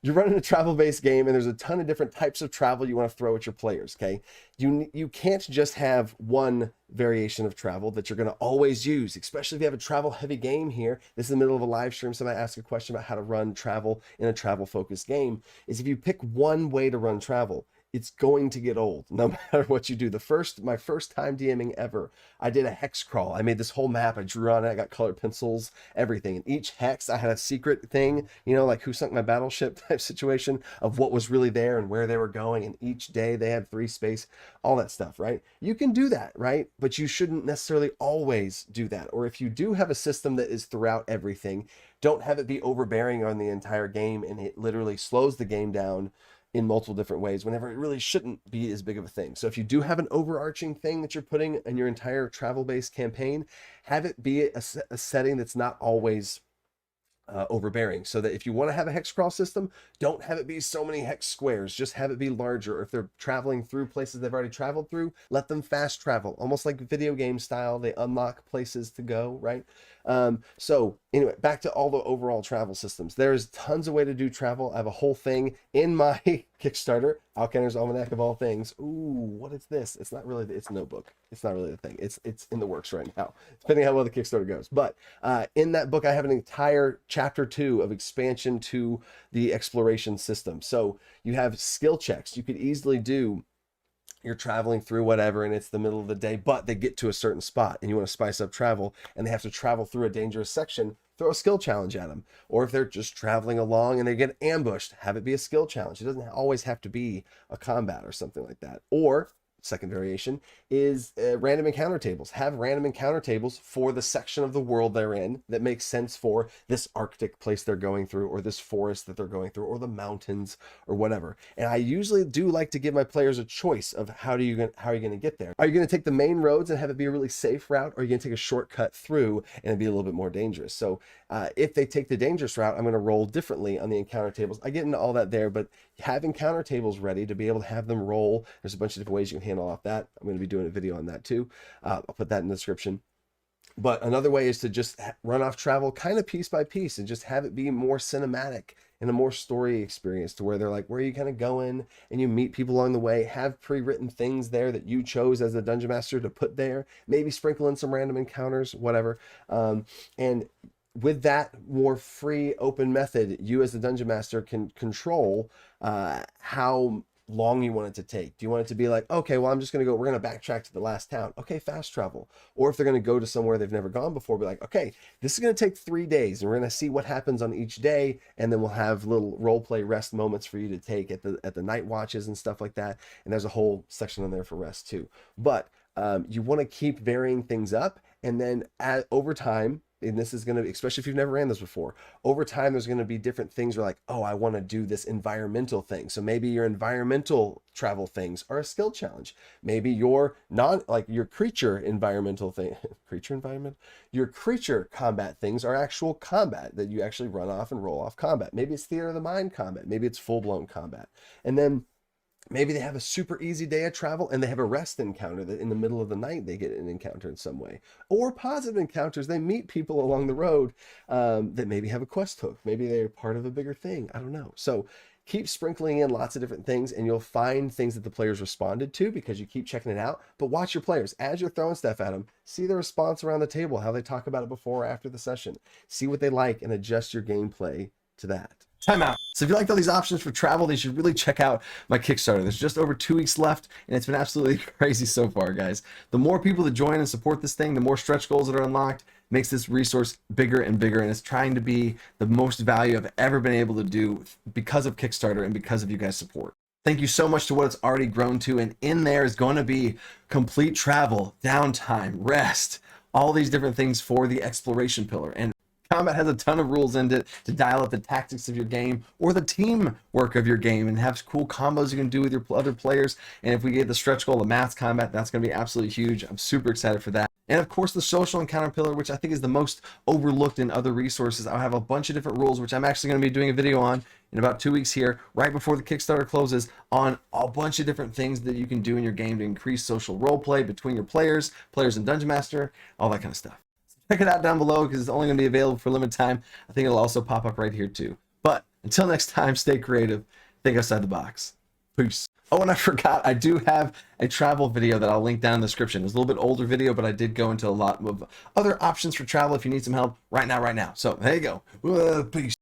you're running a travel-based game and there's a ton of different types of travel you want to throw at your players, okay? You can't just have one variation of travel that you're going to always use, especially if you have a travel-heavy game here. This is the middle of a live stream. Somebody asked a question about how to run travel in a travel-focused game. Is if you pick one way to run travel, it's going to get old no matter what you do. My first time DMing ever, I did a hex crawl. I made this whole map. I drew on it. I got colored pencils, everything. And each hex, I had a secret thing, you know, like who sunk my battleship type situation of what was really there and where they were going. And each day they had free space, all that stuff, right? You can do that, right? But you shouldn't necessarily always do that. Or if you do have a system that is throughout everything, don't have it be overbearing on the entire game and it literally slows the game down in multiple different ways whenever it really shouldn't be as big of a thing. So if you do have an overarching thing that you're putting in your entire travel-based campaign, have it be a setting that's not always overbearing, so that if you want to have a hex crawl system, don't have it be so many hex squares, just have it be larger. Or if they're traveling through places they've already traveled through, let them fast travel, almost like video game style. They unlock places to go, right? So anyway, back to all the overall travel systems. There's tons of way to do travel. I have a whole thing in my Kickstarter, Outcanner's Almanac of all things. Ooh, what is this? It's not really, it's a notebook. It's not really the thing. It's in the works right now, depending on how well the Kickstarter goes. But in that book, I have an entire chapter 2 of expansion to the exploration system. So you have skill checks. You could easily do, you're traveling through whatever and it's the middle of the day, but they get to a certain spot and you want to spice up travel and they have to travel through a dangerous section, throw a skill challenge at them. Or if they're just traveling along and they get ambushed, have it be a skill challenge. It doesn't always have to be a combat or something like that. Or second variation is random encounter tables. Have random encounter tables for the section of the world they're in that makes sense for this Arctic place they're going through, or this forest that they're going through, or the mountains, or whatever. And I usually do like to give my players a choice of how are you going to get there. Are you going to take the main roads and have it be a really safe route, or are you going to take a shortcut through and it'd be a little bit more dangerous? So if they take the dangerous route, I'm going to roll differently on the encounter tables. I get into all that there, but have encounter tables ready to be able to have them roll. There's a bunch of different ways you can handle off that. I'm going to be doing a video on that too. I'll put that in the description. But another way is to just run off travel kind of piece by piece and just have it be more cinematic and a more story experience, to where they're like, where are you kind of going? And you meet people along the way. Have pre-written things there that you chose as the dungeon master to put there. Maybe sprinkle in some random encounters, whatever. And with that more free, open method, you as the dungeon master can control how long you want it to take. Do you want it to be like, okay, well, we're going to backtrack to the last town. Okay, fast travel. Or if they're going to go to somewhere they've never gone before, be like, okay, this is going to take 3 days and we're going to see what happens on each day. And then we'll have little role play rest moments for you to take at the night watches and stuff like that. And there's a whole section on there for rest too. But you want to keep varying things up. And then over time, and this is going to, especially if you've never ran this before, over time, there's going to be different things where like, oh, I want to do this environmental thing. So maybe your environmental travel things are a skill challenge. Maybe your your creature environmental thing, your creature combat things are actual combat that you actually run off and roll off combat. Maybe it's theater of the mind combat. Maybe it's full blown combat. And then maybe they have a super easy day of travel and they have a rest encounter that in the middle of the night they get an encounter in some way. Or positive encounters, they meet people along the road that maybe have a quest hook. Maybe they're part of a bigger thing. I don't know. So keep sprinkling in lots of different things and you'll find things that the players responded to because you keep checking it out. But watch your players. As you're throwing stuff at them, see the response around the table, how they talk about it before or after the session. See what they like and adjust your gameplay to that. Time out. So if you liked all these options for travel, you should really check out my Kickstarter. There's just over 2 weeks left, and it's been absolutely crazy so far, guys. The more people that join and support this thing, the more stretch goals that are unlocked, makes this resource bigger and bigger, and it's trying to be the most value I've ever been able to do because of Kickstarter and because of you guys' support. Thank you so much to what it's already grown to, and in there is going to be complete travel, downtime, rest, all these different things for the exploration pillar. And combat has a ton of rules in it to dial up the tactics of your game or the teamwork of your game and have cool combos you can do with your other players. And if we get the stretch goal of math combat, that's going to be absolutely huge. I'm super excited for that. And of course, the social encounter pillar, which I think is the most overlooked in other resources. I'll have a bunch of different rules, which I'm actually going to be doing a video on in about 2 weeks here, right before the Kickstarter closes, on a bunch of different things that you can do in your game to increase social role play between your players and Dungeon Master, all that kind of stuff. Check it out down below because it's only going to be available for a limited time. I think it'll also pop up right here too. But Until next time, stay creative, think outside the box. Peace. Oh, and I forgot, I do have a travel video that I'll link down in the description. It's a little bit older video, but I did go into a lot of other options for travel if you need some help right now. So there you go. Peace.